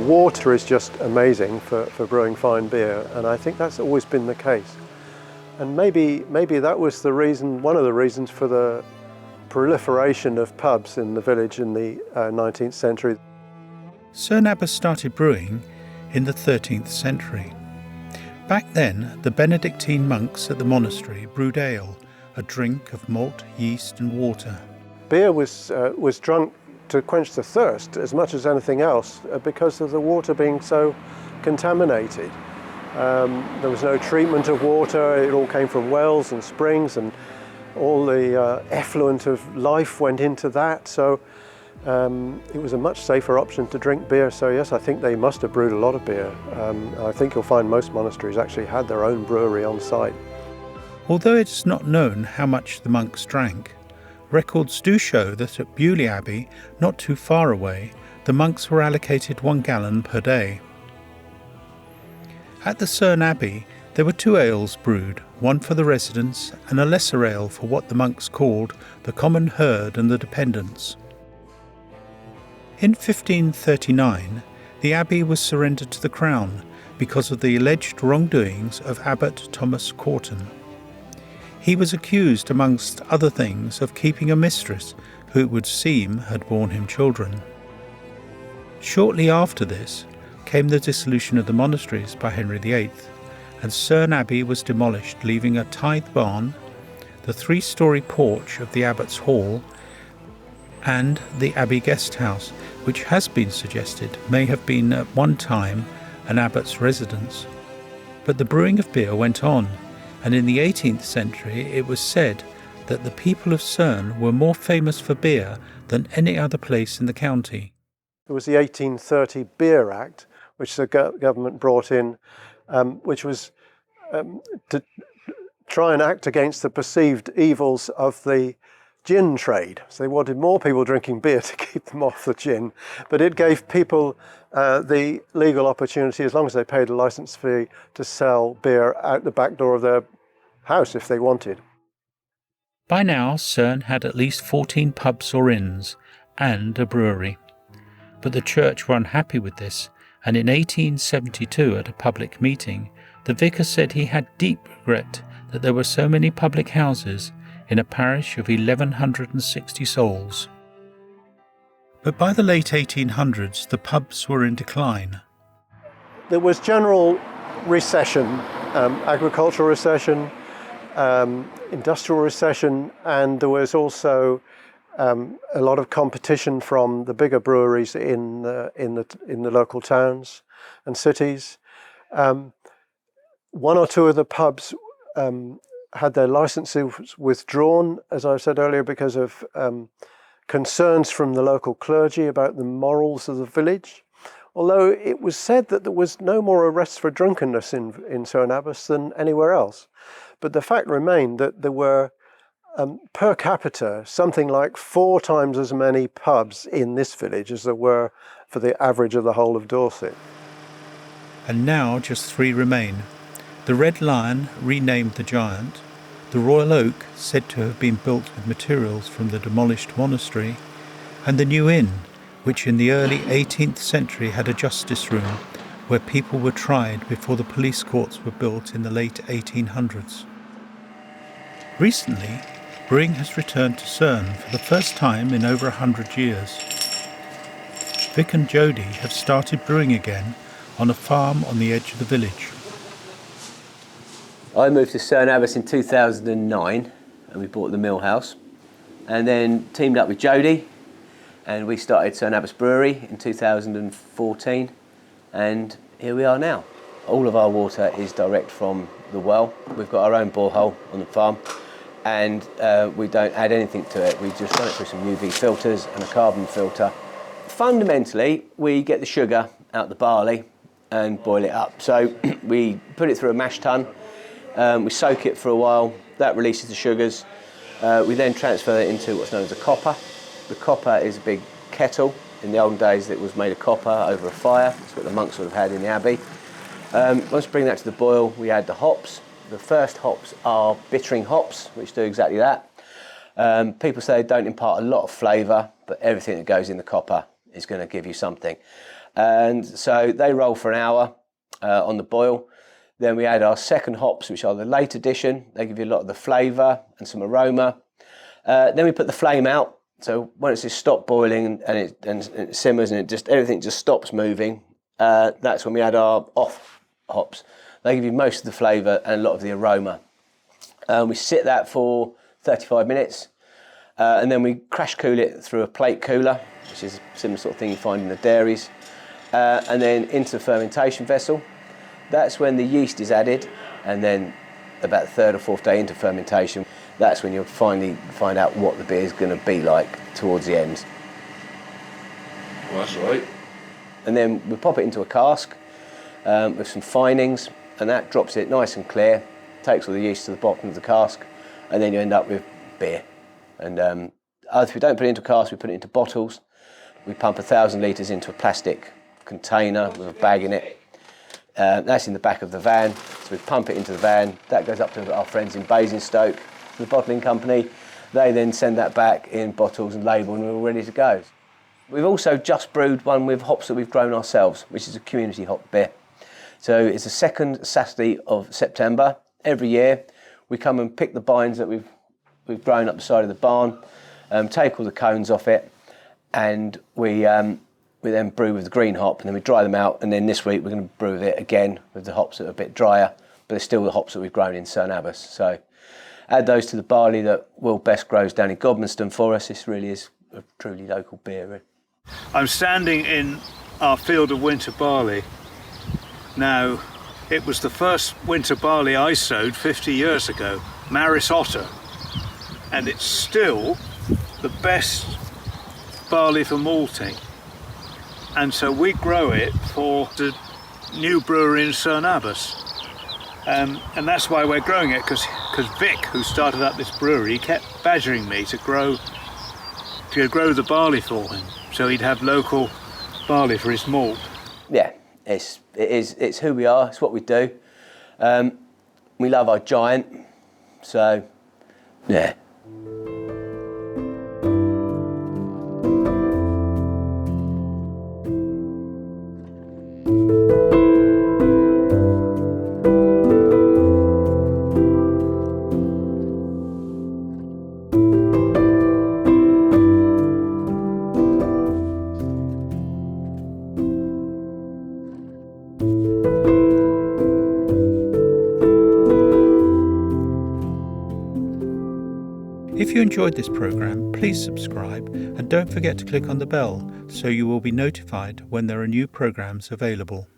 water is just amazing for brewing fine beer, and I think that's always been the case. And maybe that was the reason, one of the reasons for the proliferation of pubs in the village in the 19th century. Cerne Abbas started brewing in the 13th century. Back then, the Benedictine monks at the monastery brewed ale, a drink of malt, yeast and water. Beer was drunk to quench the thirst as much as anything else because of the water being so contaminated. There was no treatment of water, it all came from wells and springs, and all the effluent of life went into that, so it was a much safer option to drink beer. So yes, I think they must have brewed a lot of beer. I think you'll find most monasteries actually had their own brewery on site. Although it is not known how much the monks drank, records do show that at Beaulieu Abbey, not too far away, the monks were allocated 1 gallon per day. At the Cerne Abbey, there were 2 ales brewed, one for the residents and a lesser ale for what the monks called the common herd and the dependents. In 1539, the abbey was surrendered to the crown because of the alleged wrongdoings of Abbot Thomas Corton. He was accused, amongst other things, of keeping a mistress who it would seem had borne him children. Shortly after this came the dissolution of the monasteries by Henry VIII, and Cerne Abbey was demolished, leaving a tithe barn, the 3-storey porch of the Abbot's Hall, and the Abbey Guest House, which has been suggested may have been at one time an abbot's residence. But the brewing of beer went on, and in the 18th century it was said that the people of Cerne were more famous for beer than any other place in the county. There was the 1830 Beer Act, which the government brought in, which was to try and act against the perceived evils of the gin trade. So they wanted more people drinking beer to keep them off the gin, but it gave people the legal opportunity, as long as they paid a licence fee, to sell beer out the back door of their house if they wanted. By now, Cerne had at least 14 pubs or inns and a brewery. But the church were unhappy with this, and in 1872 at a public meeting, the vicar said he had deep regret that there were so many public houses in a parish of 1,160 souls. But by the late 1800s, the pubs were in decline. There was general recession, agricultural recession, industrial recession, and there was also a lot of competition from the bigger breweries in the local towns and cities. One or two of the pubs had their licenses withdrawn, as I said earlier, because of concerns from the local clergy about the morals of the village. Although it was said that there was no more arrests for drunkenness in Cerne Abbas than anywhere else. But the fact remained that there were, per capita, something like 4 times as many pubs in this village as there were for the average of the whole of Dorset. And now just 3 remain. The Red Lion, renamed the Giant, the Royal Oak, said to have been built with materials from the demolished monastery, and the New Inn, which in the early 18th century had a justice room where people were tried before the police courts were built in the late 1800s. Recently, brewing has returned to Cerne for the first time in over 100 years. Vic and Jodie have started brewing again on a farm on the edge of the village. I moved to Cerne Abbas in 2009 and we bought the mill house, and then teamed up with Jodie and we started Cerne Abbas Brewery in 2014, and here we are now. All of our water is direct from the well. We've got our own borehole on the farm, and we don't add anything to it. We just run it through some UV filters and a carbon filter. Fundamentally, we get the sugar out the barley and boil it up. So we put it through a mash tun, we soak it for a while, that releases the sugars. We then transfer it into what's known as a copper. The copper is a big kettle. In the olden days it was made of copper over a fire. That's what the monks would have had in the abbey. Once we bring that to the boil, we add the hops. The first hops are bittering hops, which do exactly that. People say they don't impart a lot of flavour, but everything that goes in the copper is going to give you something. And so they roll for an hour on the boil. Then we add our second hops, which are the late addition. They give you a lot of the flavour and some aroma. Then we put the flame out. So once it's stopped boiling and it simmers and everything just stops moving, that's when we add our off hops. They give you most of the flavour and a lot of the aroma. We sit that for 35 minutes, and then we crash cool it through a plate cooler, which is a similar sort of thing you find in the dairies, and then into the fermentation vessel. That's when the yeast is added, and then about the third or fourth day into fermentation, that's when you'll finally find out what the beer is going to be like towards the end. Well, that's right. And then we pop it into a cask with some finings, and that drops it nice and clear, takes all the yeast to the bottom of the cask, and then you end up with beer. And if we don't put it into a cask, we put it into bottles. We pump 1,000 litres into a plastic container with a bag in it. That's in the back of the van, so we pump it into the van. That goes up to our friends in Basingstoke, the bottling company. They then send that back in bottles and label, and we're all ready to go. We've also just brewed one with hops that we've grown ourselves, which is a community hop beer. So it's the second Saturday of September. Every year we come and pick the bines that we've grown up the side of the barn, take all the cones off it, and we then brew with the green hop, and then we dry them out, and then this week we're going to brew with it again with the hops that are a bit drier, but they're still the hops that we've grown in Cerne Abbas. So add those to the barley that Will Best grows down in Godmanston for us. This really is a truly local beer. Really. I'm standing in our field of winter barley. Now, it was the first winter barley I sowed 50 years ago, Maris Otter, and it's still the best barley for malting. And so we grow it for the new brewery in Cerne Abbas. And that's why we're growing it, because Vic, who started up this brewery, kept badgering me to grow the barley for him, so he'd have local barley for his malt. Yeah, it's who we are. It's what we do. We love our giant, so yeah. If you enjoyed this programme, please subscribe and don't forget to click on the bell so you will be notified when there are new programmes available.